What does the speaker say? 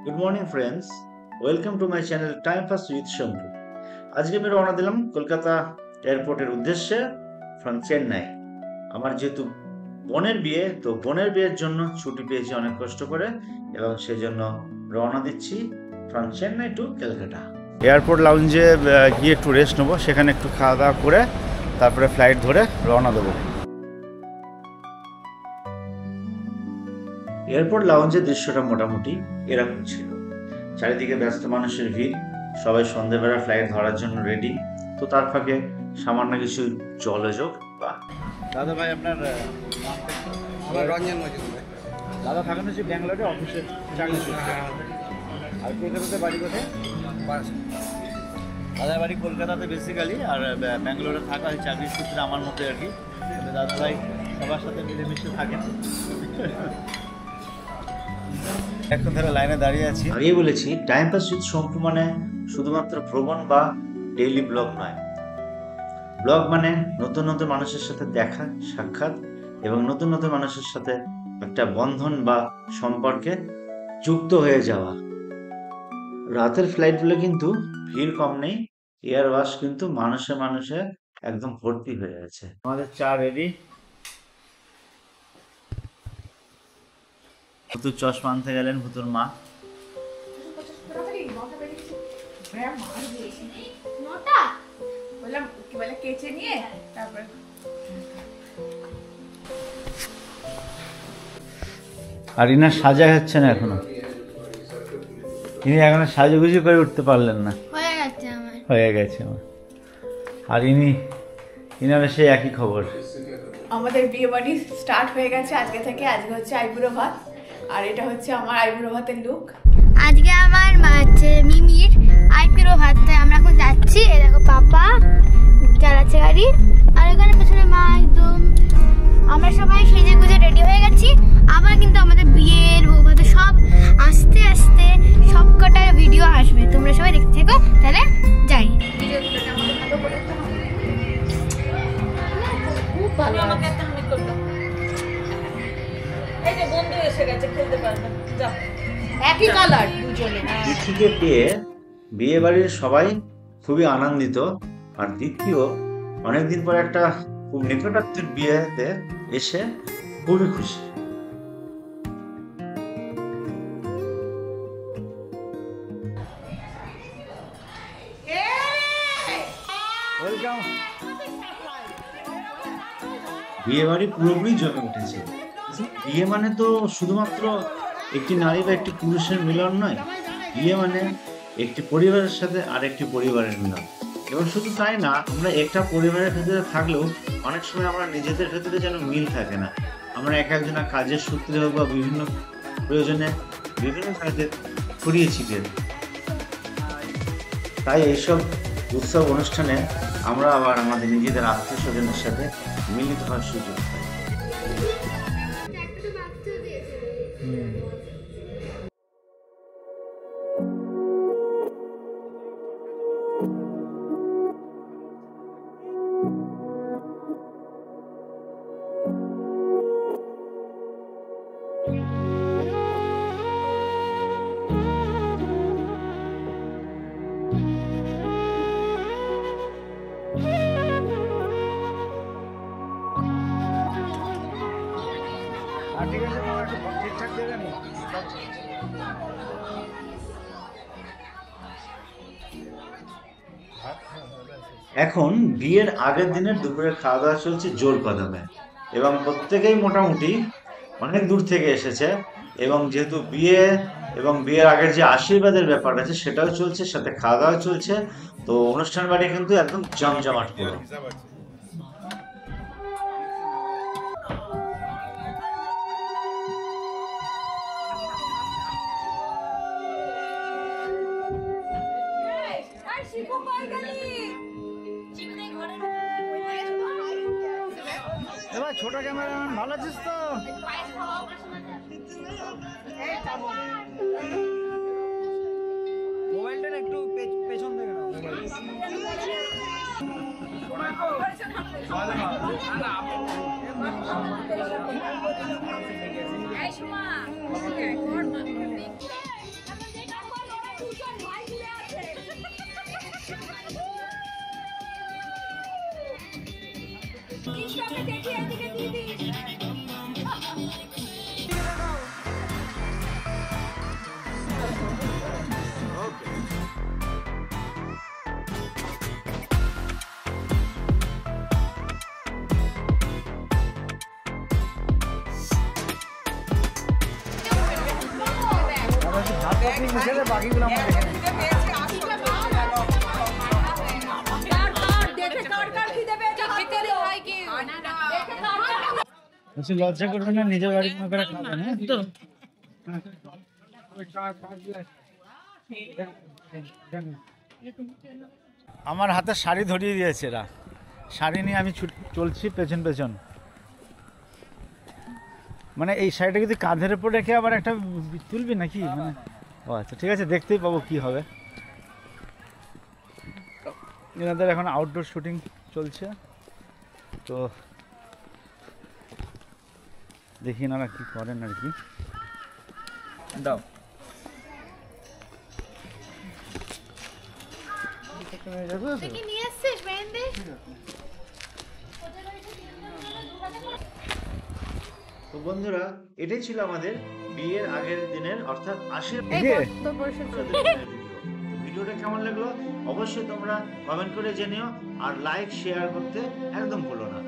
Good morning friends, welcome to my channel time pass with Shambhu. আজকে আমি রওনা দিলাম কলকাতা এয়ারপোর্টের উদ্দেশ্যে ফ্রম চেন্নাই। আমার যেহেতু বোনের বিয়ে, তো বোনের বিয়ের জন্য ছুটি পেয়েছি অনেক কষ্ট করে, এবং সেজন্য রওনা দিচ্ছি from Chennai to Kolkata. Airport লাউঞ্জে গিয়ে একটু রেস্ট নেবো, সেখানে একটু খাওয়া দাওয়া করে তারপরে ফ্লাইট ধরে রওনা দেবো। এয়ারপোর্ট লাউঞ্জের দৃশ্যটা মোটামুটি এরকম ছিল। চারিদিকে ব্যস্ত মানুষের ভিড়, সবাই সন্ধ্যেবেলা ফ্লাইট ধরার জন্য রেডি। তো তার ফাঁকে সামান্য কিছু জলযোগ বা দাদা ভাই আপনার রঞ্জন মজুমদার। দাদা থাকেন হচ্ছে ব্যাঙ্গালোরে অফিসে চাকরি করতে, আর কলকাতাতে বাড়ি কোথায়? দাদার বাড়ি কলকাতাতে বেসিক্যালি, আর ব্যাঙ্গালোরে থাকা হয় চাকরির সূত্রে আমার মধ্যে আর কি। দাদা ভাই সবার সাথে মিলেমিশে থাকেন। এখন ধরে লাইনে দাঁড়িয়ে আছি। আগে বলেছি টাইম পাস উইথ শম্ভু মানে শুধুমাত্র ভ্রমণ বা ডেইলি ব্লগ নয়। ব্লগ মানে নতুন নতুন মানুষের সাথে দেখা সাক্ষাৎ, এবং নতুন নতুন মানুষের সাথে একটা বন্ধন বা সম্পর্কে যুক্ত হয়ে যাওয়া। রাতের ফ্লাইটগুলো কিন্তু ভিড় কম নেই, এয়ার বাস কিন্তু মানুষে একদম ভর্তি হয়ে আছে। আমাদের চা রেডি। ভুতুর চশমা আনতে গেলেন ভুতুর মা। আর ইনার সাজা হচ্ছে না এখনো, ইনি এখনো সাজুগুজু করে উঠতে পারলেন না। হয়ে গেছে আমার। আর ইনার সেই একই খবর। আমাদের বিয়ে বাড়ি স্টার্ট হয়ে গেছে আজকে থেকে। আজকে হচ্ছে আইবুড়ো ভাত, আর এটা হচ্ছে আমার আইবুড়ো ভাতের লুক। আজকে আমার মিমির আইবুড়ো ভাত, তাই আমরা এখন যাচ্ছি। এই দেখো পাপা চালাচ্ছে গাড়ি, আর এখানে পেছনে মা একদম। আমরা সবাই সেজে গুজে রেডি হয়ে গেছি। আবার কিন্তু আমাদের বিয়ের বউ ভাতের সব আস্তে আস্তে সব কটা ভিডিও আসবে, তোমরা সবাই দেখতে থেকো। তাহলে যাই। খুব ভালো। আমাকে একটা হামি করতে, এই যে বন্ধু এসে গেছে, খেলতে পারবে। যাও, একই কালার দুজনে। তিথিকে পেয়ে বিয়ে বাড়ির সবাই খুবই আনন্দিত, আর দ্বিতীয় অনেকদিন পর একটা খুব নিকটাত্মীয় বিয়েতে এসে খুবই খুশি। বিয়ে বাড়ি পুরোপুরি জমে উঠেছে। বিয়ে মানে তো শুধুমাত্র একটি নারী বা একটি পুরুষের মিলন নয়, বিয়ে মানে একটি পরিবারের সাথে আরেকটি পরিবারের মিলন। এবং শুধু তাই না, আমরা একটা পরিবারের ভেতরে থাকলেও অনেক সময় আমরা নিজেদের ভেতরে যেন মিল থাকে না। আমরা এক একজনের কাজের সূত্রে হোক বা বিভিন্ন প্রয়োজনে বিভিন্ন কাজে ছড়িয়ে ছিটিয়ে। তাই এইসব উৎসব অনুষ্ঠানে আমরা আবার আমাদের নিজেদের আত্মীয় স্বজনের সাথে মিলিত হওয়ার সুযোগ পাই। এখন বিয়ের আগের দিনের দুপুরের খাওয়া দাওয়া চলছে জোর কদমে, এবং প্রত্যেকেই মোটামুটি অনেক দূর থেকে এসেছে। এবং যেহেতু বিয়ে এবং বিয়ের আগের যে আশীর্বাদের ব্যাপার আছে সেটাও চলছে, সাথে খাওয়া দাওয়া চলছে। তো অনুষ্ঠান বাড়ি কিন্তু একদম জমজমাট পুরো। ছোট ক্যামেরাম্যান ভালো আছিস তো? মোবাইলটা একটু পেছন থেকে নাও। বাকিগুলো আমরা দেখে নিই। লজ্জা করবে না, নিজের বাড়ি মনে করে খাবেন। হ্যাঁ তো আমার হাতে শাড়ি ধরিয়ে দিয়েছে এরা, শাড়ি নিয়ে আমি চলছি পেছন পেছন। মানে এই শাড়িটা কিন্তু কাঁধের উপর রেখে আবার একটা তুলবি নাকি? মানে ও আচ্ছা, ঠিক আছে, দেখতেই পাবো কি হবে। এনাদের এখন আউটডোর শুটিং চলছে, তো দেখি এনারা কি করেন আর কি। দাও নিয়ে আসছিস মেহেন্দি? তো বন্ধুরা, এটাই ছিল আমাদের বিয়ের আগের দিনের অর্থাৎ 80 ভিডিওটা কেমন লাগলো অবশ্যই তোমরা কমেন্ট করে জানিও, আর লাইক শেয়ার করতে একদম ভুলো না।